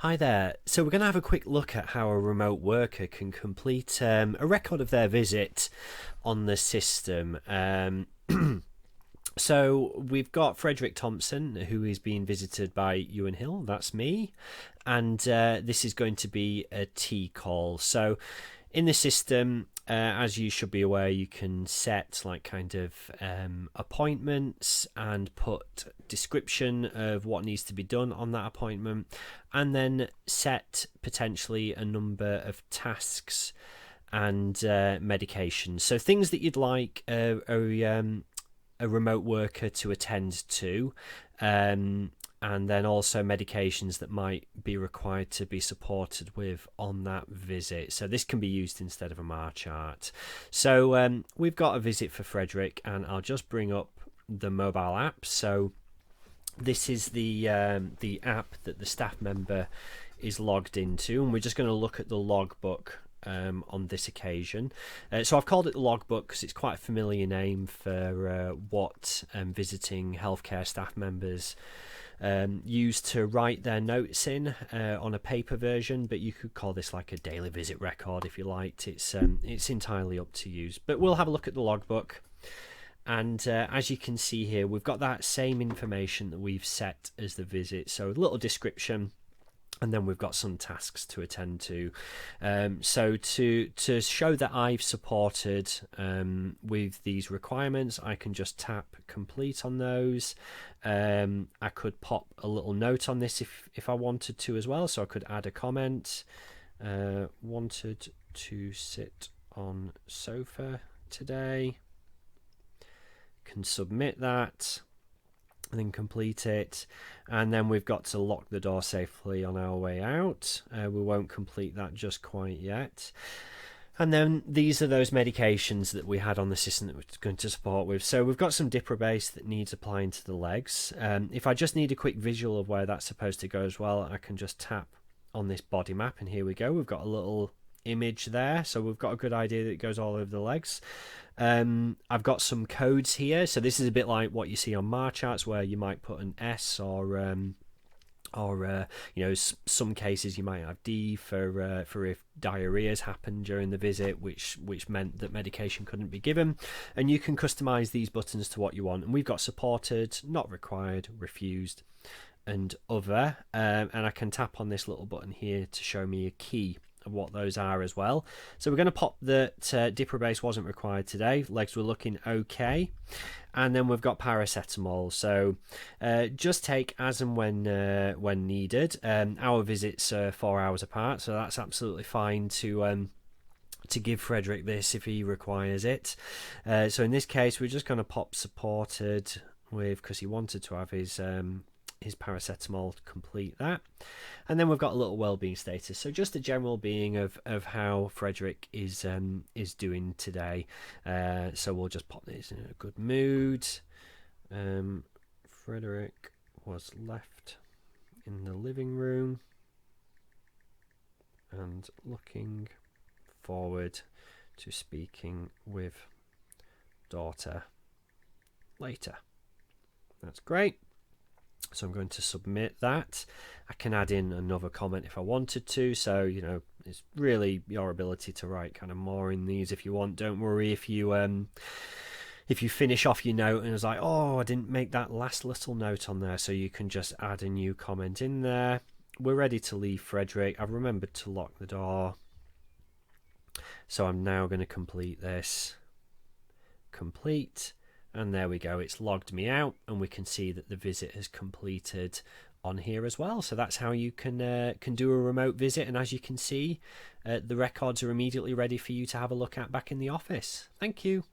Hi there. So we're going to have a quick look at how a remote worker can complete a record of their visit on the system. So we've got Frederick Thompson, who is being visited by Ewan Hill. That's me. And this is going to be a T call. So in the system, as you should be aware, you can set like kind of appointments and put description of what needs to be done on that appointment, and then set potentially a number of tasks and medications. So things that you'd like a remote worker to attend to, and then also medications that might be required to be supported with on that visit. So this can be used instead of a MAR chart. So we've got a visit for Frederick, and I'll just bring up the mobile app. So this is the app that the staff member is logged into, and we're just going to look at the logbook on this occasion. So I've called it the logbook because it's quite a familiar name for what visiting healthcare staff members use to write their notes in on a paper version, but you could call this like a daily visit record if you liked. It's entirely up to you, but we'll have a look at the logbook. And as you can see here, we've got that same information that we've set as the visit, so a little description, and then we've got some tasks to attend to. So to show that I've supported with these requirements, I can just tap complete on those. I could pop a little note on this if I wanted to as well. So I could add a comment. Wanted to sit on sofa today. Can submit that and then complete it, and then we've got to lock the door safely on our way out. We won't complete that just quite yet. And then these are those medications that we had on the system that we're going to support with. So we've got some Diprobase that needs applying to the legs. If I just need a quick visual of where that's supposed to go as well, I can just tap on this body map, and here we go. We've got a little image there, so we've got a good idea that it goes all over the legs. I've got some codes here, so this is a bit like what you see on MAR charts, where you might put an S or some cases you might have D for if diarrheas happened during the visit, which meant that medication couldn't be given. And you can customize these buttons to what you want, and we've got supported, not required, refused, and other, and I can tap on this little button here to show me a key of what those are as well. So we're going to pop that Diprobase wasn't required today. Legs were looking okay. And then we've got paracetamol. So just take as and when needed. Our visits are 4 hours apart, so that's absolutely fine to give Frederick this if he requires it. So in this case, we're just going to pop supported with, because he wanted to have his paracetamol to complete that. And then we've got a little well-being status, so just a general being of how Frederick is doing today. So we'll just pop this in a good mood. Frederick was left in the living room and looking forward to speaking with daughter later. That's great. So I'm going to submit that. I can add in another comment if I wanted to. So, it's really your ability to write kind of more in these if you want. Don't worry if you finish off your note and it's like, oh, I didn't make that last little note on there. So you can just add a new comment in there. We're ready to leave Frederick. I've remembered to lock the door. So I'm now going to complete this. Complete. And there we go, it's logged me out, and we can see that the visit has completed on here as well. So that's how you can do a remote visit, and as you can see, the records are immediately ready for you to have a look at back in the office. Thank you.